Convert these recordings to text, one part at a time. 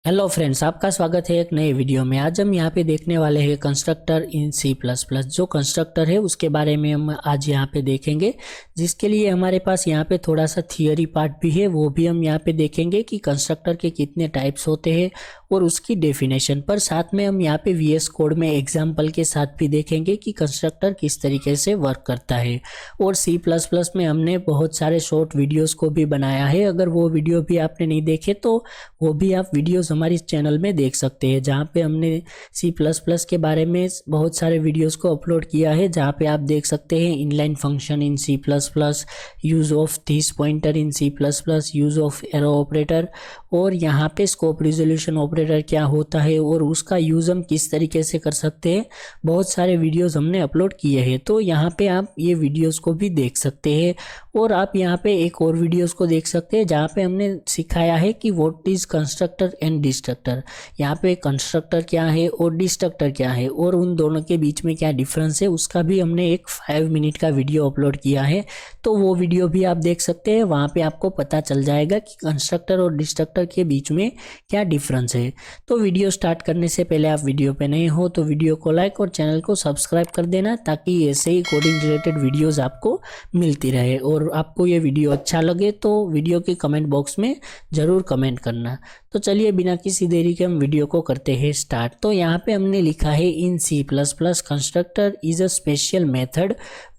Hello friends, आपका स्वागत है एक नए वीडियो में। आज हम यहाँ पे देखने वाले हैं कंस्ट्रक्टर इन सी प्लस प्लस। जो कंस्ट्रक्टर है उसके बारे में हम आज यहाँ पे देखेंगे, जिसके लिए हमारे पास यहाँ पे थोड़ा सा थियरी पार्ट भी है, वो भी हम यहाँ पे देखेंगे कि कंस्ट्रक्टर के कितने टाइप्स होते हैं और उसकी डेफिनेशन पर। साथ में हम यहाँ पे वीएस कोड में एग्जाम्पल के साथ भी देखेंगे कि कंस्ट्रक्टर किस तरीके से वर्क करता है। और सी प्लस प्लस में हमने बहुत सारे शॉर्ट वीडियोज़ को भी बनाया है। अगर वो वीडियो भी आपने नहीं देखे तो वो भी आप वीडियोस हमारे चैनल में देख सकते हैं, जहाँ पे हमने सी प्लस प्लस के बारे में बहुत सारे वीडियोस को अपलोड किया है, जहाँ पे आप देख सकते हैं inline function in C plus plus, use of this pointer in C plus plus, use of arrow operator, और यहाँ पे स्कोप रिजोल्यूशन ऑपरेटर क्या होता है और उसका यूज़ हम किस तरीके से कर सकते हैं। बहुत सारे वीडियोज़ हमने अपलोड किए हैं, तो यहाँ पे आप ये वीडियोज़ को भी देख सकते हैं। और आप यहाँ पे एक और वीडियोस को देख सकते हैं जहाँ पे हमने सिखाया है कि what is constructor and destructor. यहाँ पे कंस्ट्रक्टर क्या है और डिस्ट्रक्टर क्या है और उन दोनों के बीच में क्या डिफरेंस है, उसका भी हमने एक 5 मिनट का वीडियो अपलोड किया है। तो वो वीडियो भी आप देख सकते हैं, वहाँ पे आपको पता चल जाएगा कि कंस्ट्रक्टर और डिस्ट्रक्टर के बीच में क्या डिफरेंस है। तो वीडियो स्टार्ट करने से पहले आप वीडियो पे नए हो तो वीडियो को लाइक और चैनल को सब्सक्राइब कर देना, ताकि ऐसे ही कोडिंग रिलेटेड वीडियोज़ आपको मिलती रहे। और आपको ये वीडियो अच्छा लगे तो वीडियो के कमेंट बॉक्स में ज़रूर कमेंट करना। तो चलिए बिना किसी देरी के हम वीडियो को करते हैं स्टार्ट। तो यहाँ पे हमने लिखा है in C plus plus constructor is a special method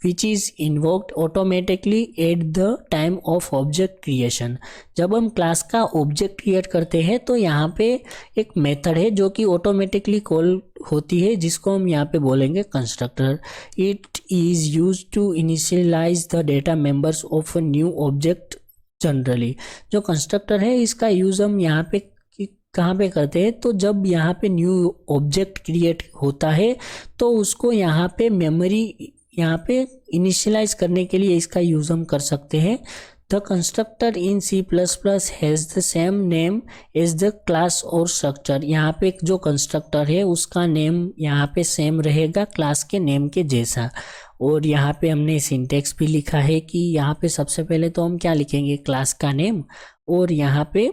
which is invoked automatically at the time of object creation. जब हम क्लास का ऑब्जेक्ट क्रिएट करते हैं तो यहाँ पे एक मेथड है जो कि ऑटोमेटिकली कॉल होती है, जिसको हम यहाँ पे बोलेंगे constructor. It is use to initialise the data members of a new object generally. जो कंस्ट्रक्टर है इसका यूज हम यहाँ पे कहाँ पे करते हैं, तो जब यहाँ पे न्यू ऑब्जेक्ट क्रिएट होता है तो उसको यहाँ पे मेमोरी यहाँ पे इनिशियलाइज करने के लिए इसका यूज हम कर सकते हैं। The constructor in C++ has the same name as the class और structure। यहाँ पे जो कंस्ट्रक्टर है उसका नेम यहाँ पे सेम रहेगा क्लास के नेम के जैसा। और यहाँ पे हमने सिंटेक्स भी लिखा है कि यहाँ पे सबसे पहले तो हम क्या लिखेंगे, क्लास का नेम, और यहाँ पे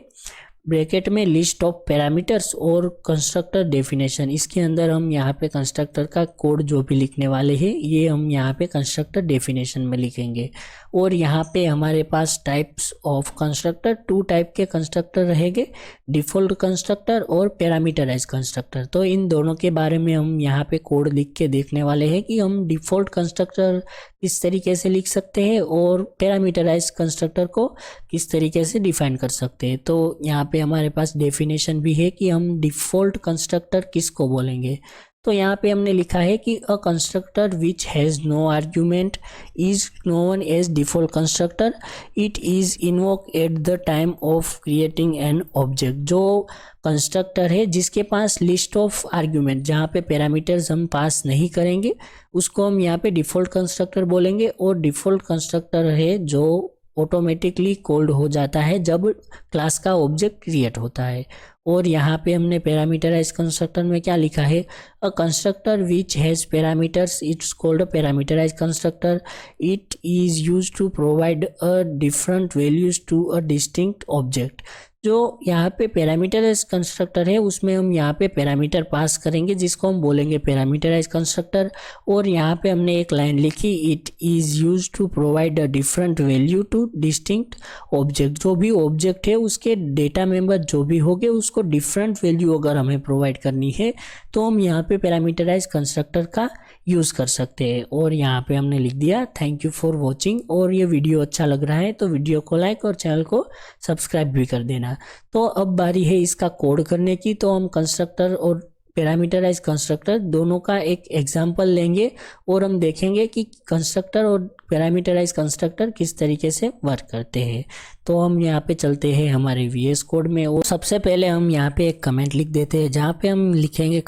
ब्रैकेट में लिस्ट ऑफ पैरामीटर्स और कंस्ट्रक्टर डेफिनेशन। इसके अंदर हम यहाँ पे कंस्ट्रक्टर का कोड जो भी लिखने वाले हैं ये हम यहाँ पे कंस्ट्रक्टर डेफिनेशन में लिखेंगे। और यहाँ पे हमारे पास टाइप्स ऑफ कंस्ट्रक्टर 2 टाइप के कंस्ट्रक्टर रहेंगे, डिफ़ॉल्ट कंस्ट्रक्टर और पैरामीटराइज कंस्ट्रक्टर। तो इन दोनों के बारे में हम यहाँ पे कोड लिख के देखने वाले हैं कि हम डिफ़ॉल्ट कंस्ट्रक्टर किस तरीके से लिख सकते हैं और पैरामीटराइज कंस्ट्रक्टर को किस तरीके से डिफाइन कर सकते हैं। तो यहाँ पे हमारे पास डेफिनेशन भी है कि हम डिफ़ॉल्ट कंस्ट्रक्टर किसको बोलेंगे। तो यहाँ पे हमने लिखा है कि a constructor which has no argument is known as default constructor. It is invoke at the time of creating an object. जो कंस्ट्रक्टर है जिसके पास लिस्ट ऑफ आर्ग्यूमेंट, जहाँ पे पैरामीटर्स हम पास नहीं करेंगे, उसको हम यहाँ पे डिफ़ॉल्ट कंस्ट्रक्टर बोलेंगे। और डिफ़ॉल्ट कंस्ट्रक्टर है जो ऑटोमेटिकली कॉल्ड हो जाता है जब क्लास का ऑब्जेक्ट क्रिएट होता है। और यहाँ पे हमने पैरामीटराइज कंस्ट्रक्टर में क्या लिखा है, a constructor which has parameters it's called a parameterise constructor. It is use to provide a different values to a distinct object. जो यहाँ पे पैरामीटराइज कंस्ट्रक्टर है उसमें हम यहाँ पे पैरामीटर पास करेंगे जिसको हम बोलेंगे पैरामीटराइज कंस्ट्रक्टर। और यहाँ पे हमने एक लाइन लिखी, it is use to provide a different value to distinct object. जो भी ऑब्जेक्ट है उसके डेटा मेंबर जो भी होंगे उसको डिफरेंट वैल्यू अगर हमें प्रोवाइड करनी है तो हम यहाँ पे पैरामीटराइज कंस्ट्रक्टर का यूज़ कर सकते हैं। और यहाँ पे हमने लिख दिया थैंक यू फॉर वॉचिंग। और ये वीडियो अच्छा लग रहा है तो वीडियो को लाइक और चैनल को सब्सक्राइब भी कर देना। तो अब बारी है इसका कोड करने की। तो हम कंस्ट्रक्टर और पैरामीटराइज कंस्ट्रक्टर दोनों का एक एग्जांपल लेंगे और हम देखेंगे कि कंस्ट्रक्टर और पैरामीटराइज कंस्ट्रक्टर किस तरीके से वर्क करते हैं। तो हम यहाँ पे चलते हैं हमारे वीएस कोड में। और सबसे पहले हम यहाँ पे एक कमेंट लिख देते हैं जहाँ पे हम लिखेंगे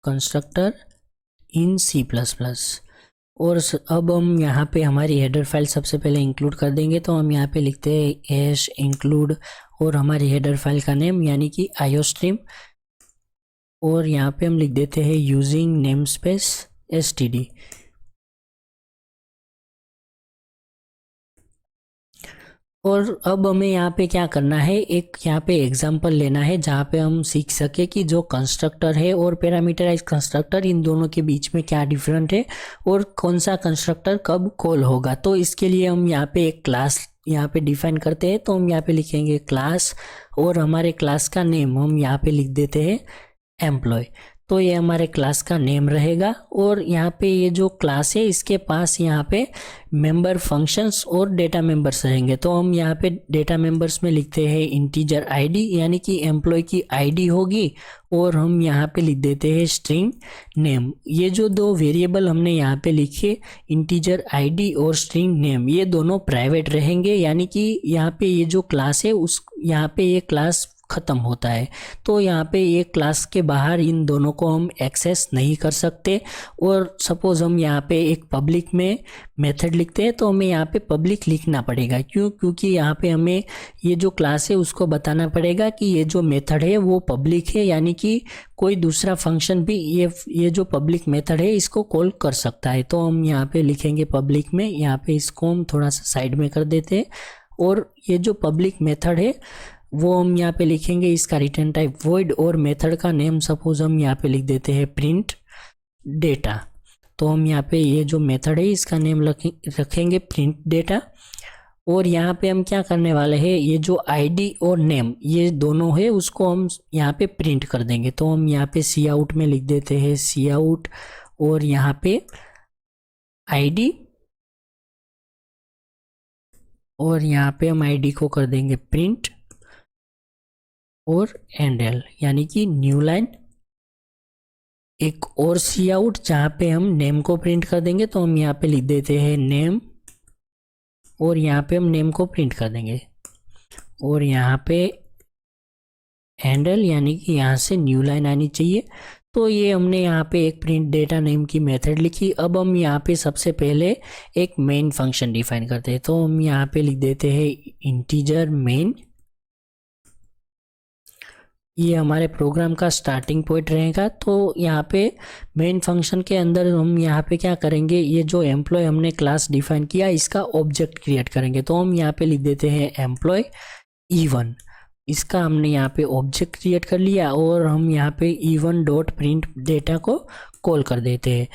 कंस्ट्रक्टर इन सी प्लस प्लस। और अब हम यहाँ पे हमारी हेडर फाइल सबसे पहले इंक्लूड कर देंगे। तो हम यहाँ पे लिखते हैं एश इंक्लूड और हमारी हेडर फाइल का नेम यानी कि आईओस्ट्रीम। और यहाँ पे हम लिख देते हैं यूजिंग नेम स्पेस std। और अब हमें यहाँ पे क्या करना है, एक यहाँ पे एग्जांपल लेना है जहाँ पे हम सीख सके कि जो कंस्ट्रक्टर है और पैरामीटराइज कंस्ट्रक्टर, इन दोनों के बीच में क्या डिफरेंट है और कौन सा कंस्ट्रक्टर कब कॉल होगा। तो इसके लिए हम यहाँ पे एक क्लास यहाँ पे डिफाइन करते हैं। तो हम यहाँ पे लिखेंगे क्लास, और हमारे क्लास का नेम हम यहाँ पे लिख देते हैं एम्प्लॉय। तो ये हमारे क्लास का नेम रहेगा। और यहाँ पे ये जो क्लास है इसके पास यहाँ पे मेंबर फंक्शंस और डेटा मेंबर्स रहेंगे। तो हम यहाँ पे डेटा मेंबर्स में लिखते हैं इंटीजर आईडी, यानी कि एम्प्लॉय की आईडी होगी, और हम यहाँ पे लिख देते हैं स्ट्रिंग नेम। ये जो दो वेरिएबल हमने यहाँ पे लिखे, इंटीजर आईडी और स्ट्रिंग नेम, ये दोनों प्राइवेट रहेंगे, यानी कि यहाँ पे ये जो क्लास है उस यहाँ पे ये क्लास ख़त्म होता है। तो यहाँ पे ये क्लास के बाहर इन दोनों को हम एक्सेस नहीं कर सकते। और सपोज हम यहाँ पे एक पब्लिक में मेथड लिखते हैं, तो हमें यहाँ पे पब्लिक लिखना पड़ेगा। क्यों? क्योंकि यहाँ पे हमें ये जो क्लास है उसको बताना पड़ेगा कि ये जो मेथड है वो पब्लिक है, यानी कि कोई दूसरा फंक्शन भी ये जो पब्लिक मेथड है इसको कॉल कर सकता है। तो हम यहाँ पे लिखेंगे पब्लिक में, यहाँ पे इसको हम थोड़ा सा साइड में कर देते हैं। और ये जो पब्लिक मेथड है वो हम यहाँ पे लिखेंगे इसका रिटर्न टाइप वॉइड, और मेथड का नेम सपोज हम यहाँ पे लिख देते हैं प्रिंट डेटा। तो हम यहाँ पे ये जो मेथड है इसका नेम रखेंगे प्रिंट डेटा। और यहाँ पे हम क्या करने वाले हैं, ये जो आईडी और नेम ये दोनों है उसको हम यहाँ पे प्रिंट कर देंगे। तो हम यहाँ पे सी आउट में लिख देते हैं सी आउट, और यहाँ पे आईडी, और यहाँ पे हम आईडी को कर देंगे प्रिंट, और एंडल यानी कि न्यू लाइन। एक और सी आउट जहाँ पे हम नेम को प्रिंट कर देंगे। तो हम यहाँ पे लिख देते हैं नेम, और यहाँ पे हम नेम को प्रिंट कर देंगे, और यहाँ पे हैंडल यानी कि यहाँ से न्यू लाइन आनी चाहिए। तो ये हमने यहाँ पे एक प्रिंट डेटा नेम की मेथड लिखी। अब हम यहाँ पे सबसे पहले एक मेन फंक्शन डिफाइन करते हैं। तो हम यहाँ पे लिख देते हैं इंटीजर मेन। ये हमारे प्रोग्राम का स्टार्टिंग पॉइंट रहेगा। तो यहाँ पे मेन फंक्शन के अंदर हम यहाँ पे क्या करेंगे, ये जो एम्प्लॉय हमने क्लास डिफाइन किया इसका ऑब्जेक्ट क्रिएट करेंगे। तो हम यहाँ पे लिख देते हैं एम्प्लॉय E1, इसका हमने यहाँ पे ऑब्जेक्ट क्रिएट कर लिया, और हम यहाँ पे E1 डॉट प्रिंट डेटा को कॉल कर देते हैं।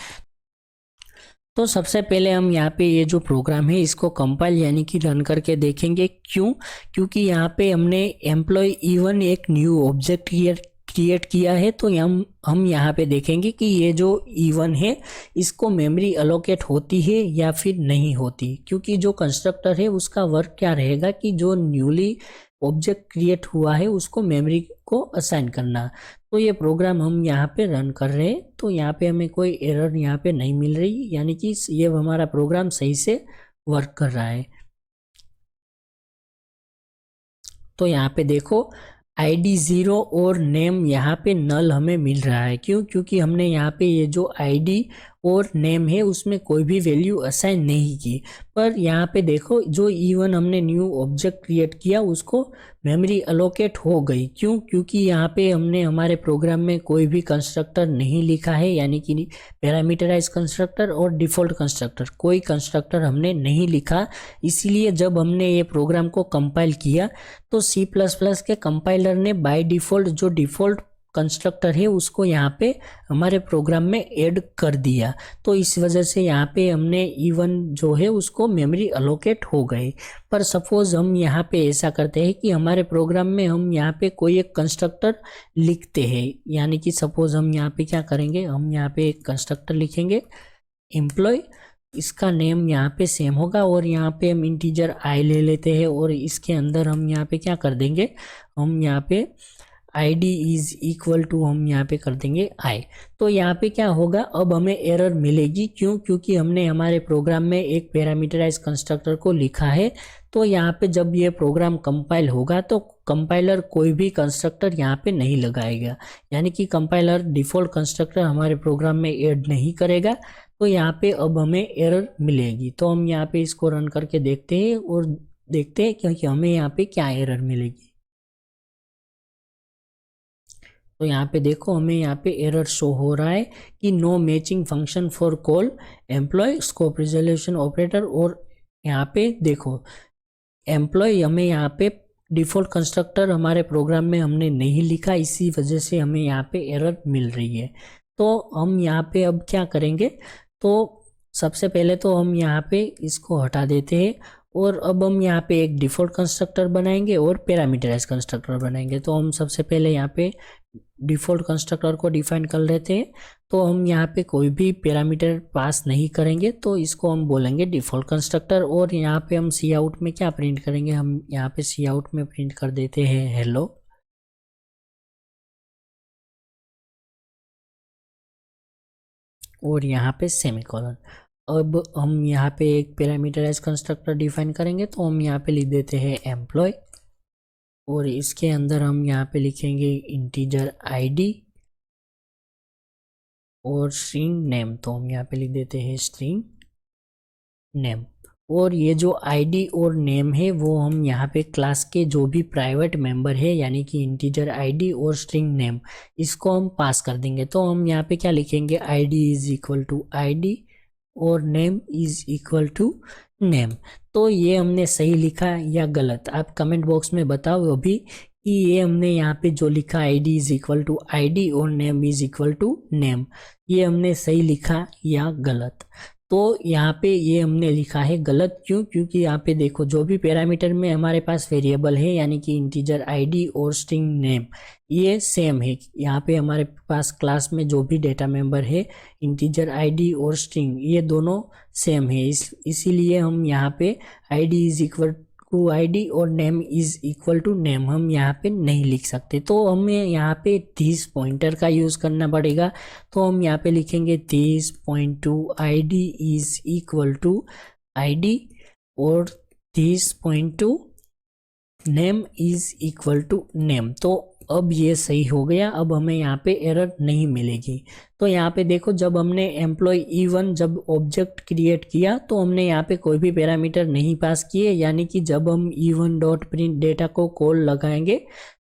तो सबसे पहले हम यहाँ पे ये जो प्रोग्राम है इसको कंपाइल यानी कि रन करके देखेंगे। क्यों? क्योंकि यहाँ पे हमने एम्प्लॉय E1 एक न्यू ऑब्जेक्ट क्रिएट किया है। तो हम यहाँ पे देखेंगे कि ये जो E1 है इसको मेमोरी अलोकेट होती है या फिर नहीं होती। क्योंकि जो कंस्ट्रक्टर है उसका वर्क क्या रहेगा कि जो न्यूली ऑब्जेक्ट क्रिएट हुआ है उसको मेमोरी को असाइन करना। तो ये प्रोग्राम हम यहाँ पे रन कर रहे हैं। तो यहाँ पे हमें कोई एरर यहाँ पे नहीं मिल रही, यानी कि ये हमारा प्रोग्राम सही से वर्क कर रहा है। तो यहाँ पे देखो आईडी 0 और नेम यहाँ पे नल हमें मिल रहा है। क्यों? क्योंकि हमने यहाँ पे ये जो आईडी और नेम है उसमें कोई भी वैल्यू असाइन नहीं की। पर यहाँ पे देखो जो E1 हमने न्यू ऑब्जेक्ट क्रिएट किया उसको मेमोरी अलोकेट हो गई। क्यों? क्योंकि यहाँ पे हमने हमारे प्रोग्राम में कोई भी कंस्ट्रक्टर नहीं लिखा है, यानी कि पैरामीटराइज कंस्ट्रक्टर और डिफ़ॉल्ट कंस्ट्रक्टर, कोई कंस्ट्रक्टर हमने नहीं लिखा। इसीलिए जब हमने ये प्रोग्राम को कंपाइल किया तो C++ के कंपाइलर ने बाय डिफ़ॉल्ट जो डिफ़ॉल्ट कंस्ट्रक्टर है उसको यहाँ पे हमारे प्रोग्राम में ऐड कर दिया। तो इस वजह से यहाँ पे हमने E1 जो है उसको मेमोरी अलोकेट हो गई। पर सपोज हम यहाँ पे ऐसा करते हैं कि हमारे प्रोग्राम में हम यहाँ पे कोई एक कंस्ट्रक्टर लिखते हैं, यानी कि सपोज हम यहाँ पे क्या करेंगे, हम यहाँ पे एक कंस्ट्रक्टर लिखेंगे एम्प्लॉय, इसका नेम यहाँ पे सेम होगा, और यहाँ पे हम इंटीजर आई ले लेते हैं, और इसके अंदर हम यहाँ पे क्या कर देंगे, हम यहाँ पे id इज इक्वल टू हम यहाँ पे कर देंगे i। तो यहाँ पे क्या होगा, अब हमें एरर मिलेगी। क्यों? क्योंकि हमने हमारे प्रोग्राम में एक पैरामीटराइज कंस्ट्रक्टर को लिखा है। तो यहाँ पे जब ये प्रोग्राम कंपाइल होगा तो कंपाइलर कोई भी कंस्ट्रक्टर यहाँ पे नहीं लगाएगा, यानी कि कंपाइलर डिफ़ॉल्ट कंस्ट्रक्टर हमारे प्रोग्राम में ऐड नहीं करेगा। तो यहाँ पे अब हमें एरर मिलेगी। तो हम यहाँ पे इसको रन करके देखते हैं और देखते हैं क्योंकि हमें यहाँ पे क्या एरर मिलेगी। तो यहाँ पे देखो हमें यहाँ पे एरर शो हो रहा है कि no matching function for call employ scope resolution operator. और यहाँ पे देखो एम्प्लॉय हमें यहाँ पे डिफ़ॉल्ट कंस्ट्रक्टर हमारे प्रोग्राम में हमने नहीं लिखा, इसी वजह से हमें यहाँ पे एरर मिल रही है। तो हम यहाँ पे अब क्या करेंगे, तो सबसे पहले तो हम यहाँ पे इसको हटा देते हैं और अब हम यहाँ पे एक डिफ़ॉल्ट कंस्ट्रक्टर बनाएंगे और पैरामीटराइज कंस्ट्रक्टर बनाएंगे। तो हम सबसे पहले यहाँ पे डिफ़ॉल्ट कंस्ट्रक्टर को डिफाइन कर लेते हैं। तो हम यहाँ पे कोई भी पैरामीटर पास नहीं करेंगे, तो इसको हम बोलेंगे डिफ़ॉल्ट कंस्ट्रक्टर। और यहाँ पे हम सी आउट में क्या प्रिंट करेंगे, हम यहाँ पे सी आउट में प्रिंट कर देते हैं हेलो। और यहाँ पे सेमीकोलन। अब हम यहाँ पे एक पैरामीटराइज कंस्ट्रक्टर डिफाइन करेंगे, तो हम यहाँ पे लिख देते हैं एम्प्लॉय और इसके अंदर हम यहाँ पे लिखेंगे इंटीजर आईडी और स्ट्रिंग नेम। तो हम यहाँ पे लिख देते हैं स्ट्रिंग नेम। और ये जो आईडी और नेम है वो हम यहाँ पे क्लास के जो भी प्राइवेट मेंबर है यानी कि इंटीजर आईडी और स्ट्रिंग नेम, इसको हम पास कर देंगे। तो हम यहाँ पे क्या लिखेंगे, ID is equal to ID और name is equal to name. तो ये हमने सही लिखा या गलत, आप कमेंट बॉक्स में बताओ अभी कि ये हमने यहाँ पे जो लिखा ID is equal to ID और name is equal to name, ये हमने सही लिखा या गलत। तो यहाँ पे ये हमने लिखा है गलत, क्यों, क्योंकि यहाँ पे देखो जो भी पैरामीटर में हमारे पास वेरिएबल है यानी कि इंटीजर आईडी और स्ट्रिंग नेम ये सेम है। यहाँ पे हमारे पास क्लास में जो भी डेटा मेंबर है इंटीजर आईडी और स्ट्रिंग ये दोनों सेम है, इसीलिए हम यहाँ पे ID is equal to ID और name is equal to name हम यहाँ पे नहीं लिख सकते। तो हमें यहाँ पे दिस पॉइंटर का यूज़ करना पड़ेगा। तो हम यहाँ पे लिखेंगे this point to ID is equal to ID और this point to name is equal to name. तो अब ये सही हो गया, अब हमें यहाँ पे एरर नहीं मिलेगी। तो यहाँ पे देखो जब हमने एम्प्लॉय E1 जब ऑब्जेक्ट क्रिएट किया तो हमने यहाँ पे कोई भी पैरामीटर नहीं पास किए, यानी कि जब हम E1 डॉट प्रिंट डेटा को कॉल लगाएंगे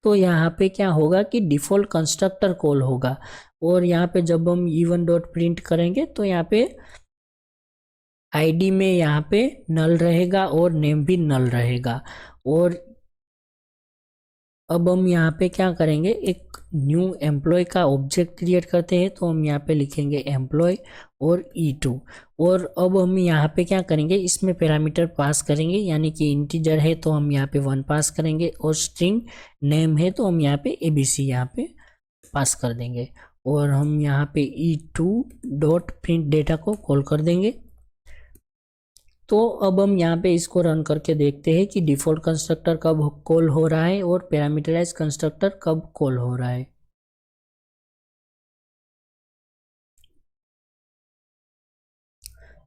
तो यहाँ पे क्या होगा कि डिफ़ॉल्ट कंस्ट्रक्टर कॉल होगा। और यहाँ पे जब हम E1 डॉट प्रिंट करेंगे तो यहाँ पे आईडी में यहाँ पे नल रहेगा और नेम भी नल रहेगा। और अब हम यहाँ पे क्या करेंगे, एक न्यू एम्प्लॉय का ऑब्जेक्ट क्रिएट करते हैं। तो हम यहाँ पे लिखेंगे एम्प्लॉय और E2। और अब हम यहाँ पे क्या करेंगे, इसमें पैरामीटर पास करेंगे, यानी कि इंटीजर है तो हम यहाँ पे 1 पास करेंगे और स्ट्रिंग नेम है तो हम यहाँ पे ABC यहाँ पे पास कर देंगे। और हम यहाँ पे E2 डॉट प्रिंट डेटा को कॉल कर देंगे। तो अब हम यहाँ पे इसको रन करके देखते हैं कि डिफ़ॉल्ट कंस्ट्रक्टर कब कॉल हो रहा है और पैरामीटराइज कंस्ट्रक्टर कब कॉल हो रहा है।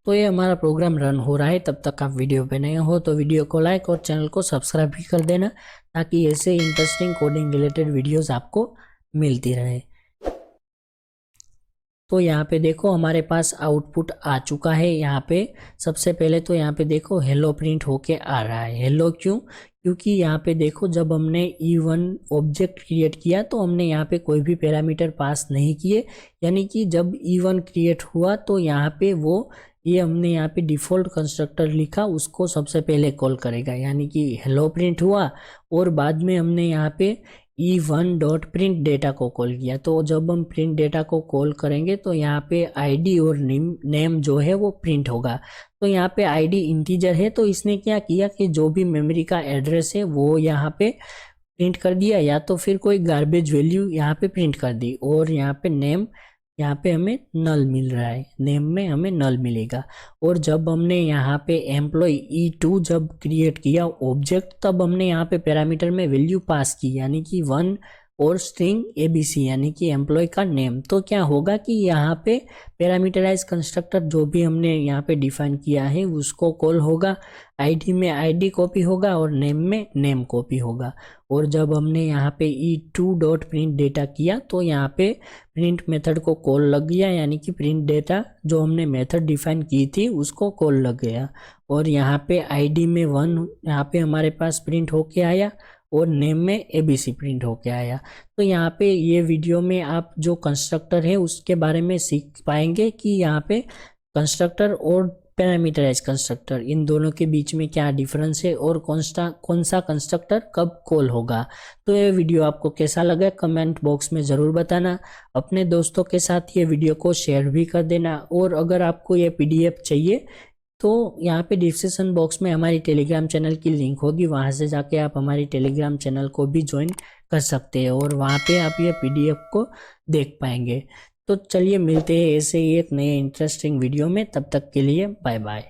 तो ये हमारा प्रोग्राम रन हो रहा है। तब तक आप वीडियो पे नए हो तो वीडियो को लाइक और चैनल को सब्सक्राइब भी कर देना, ताकि ऐसे इंटरेस्टिंग कोडिंग रिलेटेड वीडियोस आपको मिलती रहे। तो यहाँ पे देखो हमारे पास आउटपुट आ चुका है। यहाँ पे सबसे पहले तो यहाँ पे देखो हेलो प्रिंट होके आ रहा है। हेलो क्यों, क्योंकि यहाँ पे देखो जब हमने E1 ऑब्जेक्ट क्रिएट किया तो हमने यहाँ पे कोई भी पैरामीटर पास नहीं किए, यानी कि जब E1 क्रिएट हुआ तो यहाँ पे वो ये हमने यहाँ पे डिफ़ॉल्ट कंस्ट्रक्टर लिखा उसको सबसे पहले कॉल करेगा, यानी कि हेलो प्रिंट हुआ और बाद में हमने यहाँ पे E1 डॉट प्रिंट डेटा को कॉल किया। तो जब हम प्रिंट डेटा को कॉल करेंगे तो यहाँ पे आईडी और नेम जो है वो प्रिंट होगा। तो यहाँ पे आईडी इंटीजर है तो इसने क्या किया कि जो भी मेमोरी का एड्रेस है वो यहाँ पे प्रिंट कर दिया, या तो फिर कोई गार्बेज वैल्यू यहाँ पे प्रिंट कर दी। और यहाँ पे नेम, यहाँ पे हमें नल मिल रहा है, नेम में हमें नल मिलेगा। और जब हमने यहाँ पे एम्प्लॉय E2 जब क्रिएट किया ऑब्जेक्ट, तब हमने यहाँ पे पैरामीटर में वैल्यू पास की, यानी कि 1 और स्ट्रिंग ABC यानी कि एम्प्लॉय का नेम। तो क्या होगा कि यहाँ पे पैरामीटराइज कंस्ट्रक्टर जो भी हमने यहाँ पे डिफाइन किया है उसको कॉल होगा, आईडी में आईडी कॉपी होगा और नेम में नेम कॉपी होगा। और जब हमने यहाँ पे E2 डॉट प्रिंट डेटा किया तो यहाँ पे प्रिंट मेथड को कॉल लग गया, यानी कि प्रिंट डेटा जो हमने मेथड डिफाइन की थी उसको कॉल लग गया। और यहाँ पे आईडी में 1 यहाँ पे हमारे पास प्रिंट होके आया और नेम में ABC प्रिंट होके आया। तो यहाँ पे ये वीडियो में आप जो कंस्ट्रक्टर है उसके बारे में सीख पाएंगे कि यहाँ पे कंस्ट्रक्टर और पैरामीटराइज कंस्ट्रक्टर, इन दोनों के बीच में क्या डिफरेंस है और कौन सा कंस्ट्रक्टर कब कॉल होगा। तो ये वीडियो आपको कैसा लगा कमेंट बॉक्स में ज़रूर बताना। अपने दोस्तों के साथ ये वीडियो को शेयर भी कर देना। और अगर आपको ये PDF चाहिए तो यहाँ पे डिस्क्रिप्शन बॉक्स में हमारी टेलीग्राम चैनल की लिंक होगी, वहाँ से जाके आप हमारी टेलीग्राम चैनल को भी ज्वाइन कर सकते हैं और वहाँ पे आप ये PDF को देख पाएंगे। तो चलिए मिलते हैं ऐसे ही एक नए इंटरेस्टिंग वीडियो में, तब तक के लिए बाय बाय।